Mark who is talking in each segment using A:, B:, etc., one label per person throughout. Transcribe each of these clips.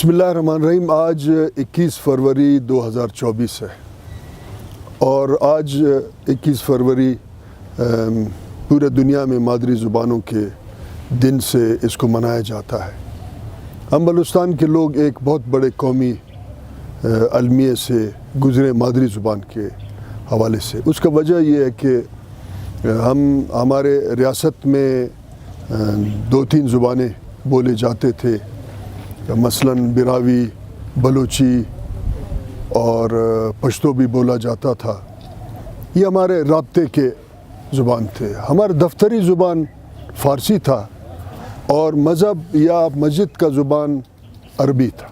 A: बिस्मिल्लाहिर्रहमानिर्रहीम। आज 21 फरवरी 2024 है और आज 21 फरवरी पूरे दुनिया में मादरी ज़ुबानों के दिन से इसको मनाया जाता है। हम बलूचिस्तान के लोग एक बहुत बड़े कौमी अलमिये से गुज़रे मादरी ज़ुबान के हवाले से। उसका वजह ये है कि हमारे रियासत में 2-3 ज़ुबानें बोले जाते थे, मसलन बिरावी, बलोची और पश्तो भी बोला जाता था। ये हमारे राब्ते के ज़ुबान थे। हमारा दफ्तरी ज़ुबान फ़ारसी था और मज़हब या मस्जिद का ज़ुबान अरबी था।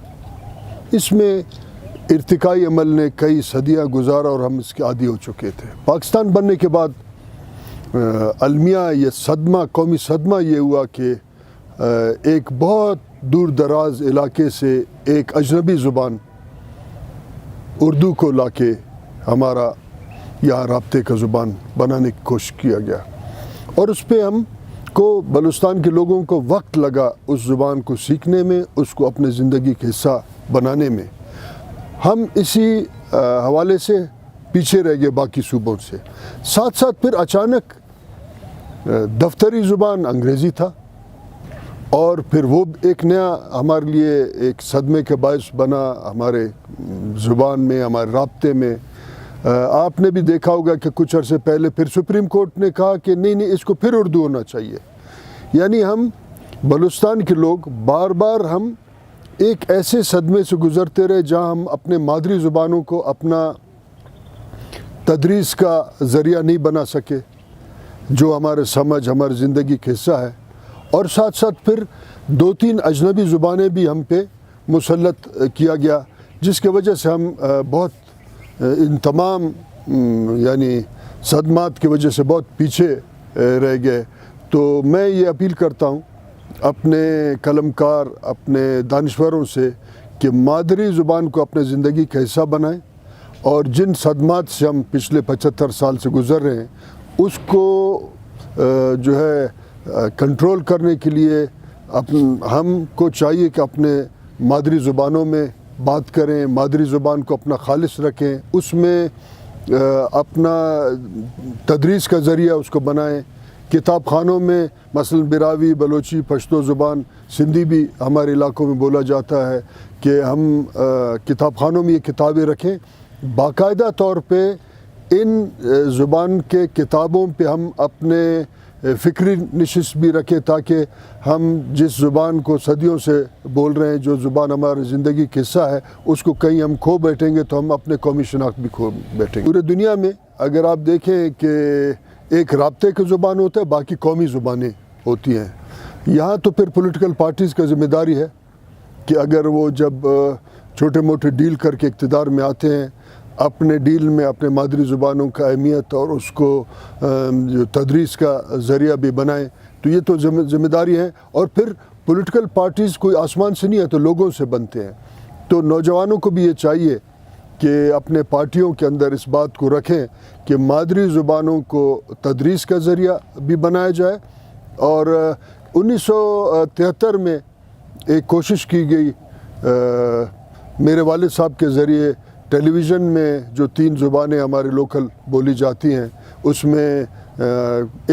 A: इसमें इर्तिकाई अमल ने कई सदियाँ गुजारा और हम इसके आदी हो चुके थे। पाकिस्तान बनने के बाद अलमिया ये सदमा, कौमी सदमा ये हुआ कि एक बहुत दूर दराज इलाके से एक अजनबी ज़ुबान उर्दू को लाके हमारा यहाँ राब्ते का ज़ुबान बनाने की कोशिश किया गया और उस पर हम को बलूचिस्तान के लोगों को वक्त लगा उस ज़ुबान को सीखने में, उसको अपने ज़िंदगी का हिस्सा बनाने में। हम इसी हवाले से पीछे रह गए बाकी सूबों से। साथ साथ फिर अचानक दफ्तरी ज़ुबान अंग्रेज़ी था और फिर वो एक नया हमारे लिए एक सदमे के बायस बना हमारे ज़ुबान में, हमारे राब्ते में। आपने भी देखा होगा कि कुछ अरसे पहले फिर सुप्रीम कोर्ट ने कहा कि नहीं इसको फिर उर्दू होना चाहिए। यानी हम बलूचिस्तान के लोग बार बार हम एक ऐसे सदमे से गुज़रते रहे जहां हम अपने मादरी ज़ुबानों को अपना तदरीस का ज़रिया नहीं बना सके, जो हमारे समझ, हमारी ज़िंदगी का हिस्सा है। और साथ साथ फिर 2-3 अजनबी ज़ुबानें भी हम पे मुसल्लत किया गया, जिसके वजह से हम बहुत इन तमाम यानी सदमात की वजह से बहुत पीछे रह गए। तो मैं ये अपील करता हूँ अपने कलमकार, अपने दानिश्वरों से कि मादरी ज़ुबान को अपने ज़िंदगी का हिस्सा बनाएं और जिन सदमात से हम पिछले 75 साल से गुज़र रहे हैं उसको जो है कंट्रोल करने के लिए हमको चाहिए कि अपने मादरी ज़ुबानों में बात करें, मादरी ज़ुबान को अपना खालिस रखें, उसमें अपना तदरीस का ज़रिया उसको बनाएं। किताब खानों में मसलन बिरावी, बलोची, पश्तो ज़ुबान, सिंधी भी हमारे इलाकों में बोला जाता है कि हम किताब खानों में ये किताबें रखें। बाकायदा तौर पे इन ज़ुबान के किताबों पे हम अपने फ़िक्री नशिस्त भी रखें ताकि हम जिस ज़ुबान को सदियों से बोल रहे हैं, जो ज़ुबान हमारी ज़िंदगी का हिस्सा है, उसको कहीं हम खो बैठेंगे तो हम अपने कौमी शनाख्त भी खो बैठेंगे। पूरे दुनिया में अगर आप देखें कि एक राब्ते की ज़ुबान होता है, बाकी कौमी ज़ुबानें होती हैं। यहाँ तो फिर पॉलिटिकल पार्टीज़ का ज़िम्मेदारी है कि अगर वो जब छोटे मोटे डील करके इक़्तिदार में आते हैं, अपने डील में अपने मादरी ज़ुबानों का अहमियत और उसको जो तदरीस का ज़रिया भी बनाएं, तो ये तो ज़िम्मेदारी है। और फिर पॉलिटिकल पार्टीज़ कोई आसमान से नहीं है, तो लोगों से बनते हैं। तो नौजवानों को भी ये चाहिए कि अपने पार्टियों के अंदर इस बात को रखें कि मादरी ज़ुबानों को तदरीस का ज़रिया भी बनाया जाए। और 1973 में एक कोशिश की गई मेरे वालिद साहब के ज़रिए, टेलीविज़न में जो 3 ज़ुबानें हमारे लोकल बोली जाती हैं उसमें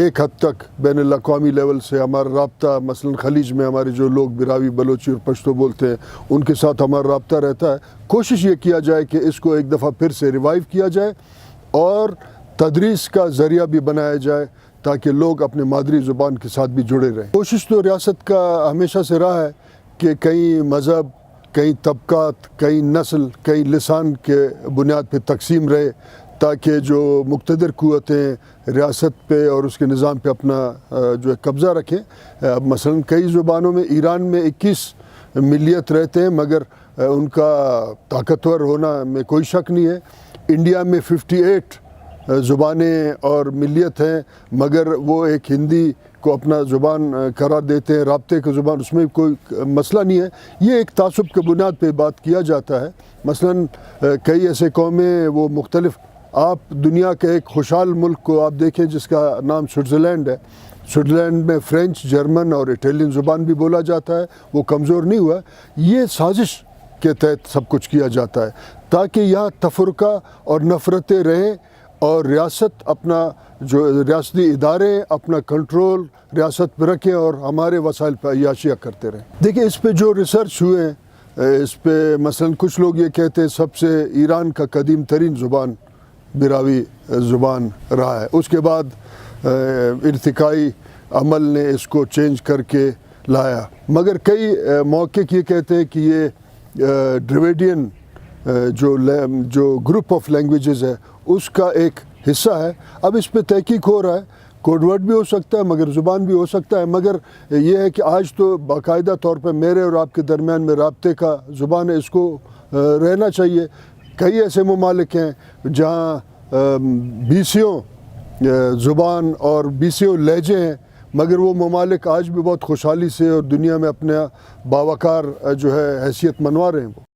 A: एक हद तक बैनुल अक़वामी लेवल से हमारा राब्ता, मसलन खलीज में हमारे जो लोग बिरावी, बलोची और पश्तो बोलते हैं उनके साथ हमारा राब्ता रहता है। कोशिश ये किया जाए कि इसको एक दफ़ा फिर से रिवाइव किया जाए और तदरीस का ज़रिया भी बनाया जाए ताकि लोग अपने मादरी ज़ुबान के साथ भी जुड़े रहें। कोशिश तो रियासत का हमेशा से रहा है कि कई मज़हब, कई तबकात, कई नस्ल, कई लिसान के बुनियाद पे तकसीम रहे ताकि जो मुक़्तदर क़ुव्वतें रियासत पे और उसके निज़ाम पे अपना जो है कब्ज़ा रखें। मसलन कई ज़ुबानों में ईरान में 21 मिलियत रहते हैं मगर उनका ताकतवर होना में कोई शक नहीं है। इंडिया में 58 ज़ुबानें और मिलियत हैं मगर वो एक हिंदी को अपना ज़ुबान करार देते हैं, राब्ते की ज़ुबान, उसमें कोई मसला नहीं है। ये एक तासुब के बुनियाद पे बात किया जाता है। मसलन कई ऐसे कौमें वो मुख्तलिफ, आप दुनिया के एक खुशहाल मुल्क को आप देखें जिसका नाम स्विट्ज़रलैंड है। स्विट्ज़रलैंड में फ़्रेंच, जर्मन और इटालियन ज़ुबान भी बोला जाता है, वो कमज़ोर नहीं हुआ। ये साजिश کے تحت سب کچھ کیا جاتا ہے تاکہ یہاں تفرقہ اور نفرتیں رہیں اور ریاست اپنا جو ریاستی ادارے اپنا کنٹرول ریاست پہ رکھیں اور ہمارے وسائل پہ عیاشیاں کرتے رہیں۔ دیکھیں اس پہ جو ریسرچ ہوئے ہیں اس پہ مثلا کچھ لوگ یہ کہتے ہیں سب سے ایران کا قدیم ترین زبان براوی زبان رہا ہے، اس کے بعد ارتقائی عمل نے اس کو چینج کر کے لایا، مگر کئی محقق یہ کہتے ہیں کہ یہ ڈریویڈین جو گروپ آف لینگویجز ہے اس کا ایک حصہ ہے۔ اب اس پہ تحقیق ہو رہا ہے، کوڈ ورڈ بھی ہو سکتا ہے مگر زبان بھی ہو سکتا ہے، مگر یہ ہے کہ آج تو باقاعدہ طور پہ میرے اور آپ کے درمیان میں رابطے کا زبان ہے، اس کو رہنا چاہیے۔ کئی ایسے ممالک ہیں جہاں بیسیوں زبان اور بیسیوں لہجے ہیں، مگر وہ ممالک آج بھی بہت خوشحالی سے اور دنیا میں اپنا باوقار جو ہے حیثیت منوا رہے ہیں وہ۔